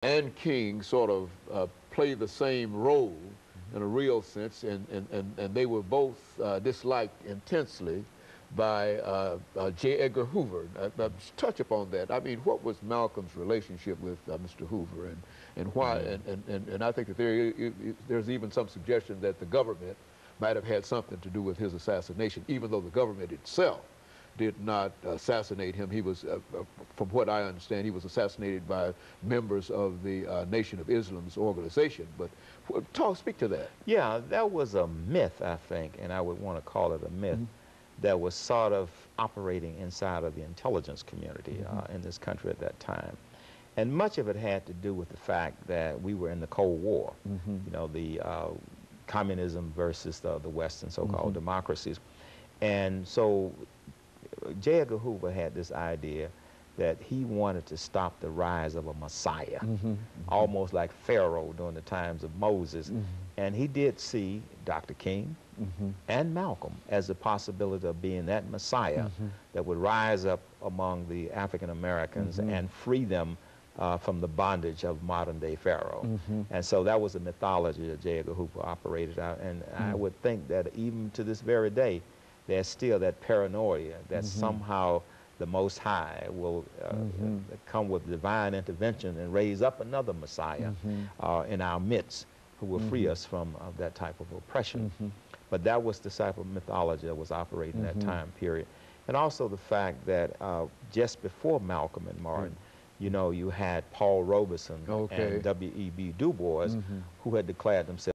and King sort of play the same role in a real sense, and they were both disliked intensely by J. Edgar Hoover. Touch upon that. I mean, what was Malcolm's relationship with Mr. Hoover, and why? And I think that there's even some suggestion that the government might have had something to do with his assassination, even though the government itself did not assassinate him. He was, from what I understand, he was assassinated by members of the Nation of Islam's organization. But speak to that. Yeah, that was a myth, I think, and I would want to call it a myth that was sort of operating inside of the intelligence community in this country at that time. And much of it had to do with the fact that we were in the Cold War, you know, the communism versus the Western so-called democracies. And so J. Edgar Hoover had this idea that he wanted to stop the rise of a Messiah, almost like Pharaoh during the times of Moses. And he did see Dr. King and Malcolm as a possibility of being that Messiah that would rise up among the African Americans and free them from the bondage of modern-day Pharaoh. And so that was the mythology that J. Edgar Hoover operated out. And I would think that even to this very day, there's still that paranoia that somehow the Most High will come with divine intervention and raise up another Messiah in our midst who will free us from that type of oppression. But that was the type of mythology that was operating that time period. And also the fact that just before Malcolm and Martin, you know, you had Paul Robeson and W.E.B. Du Bois who had declared themselves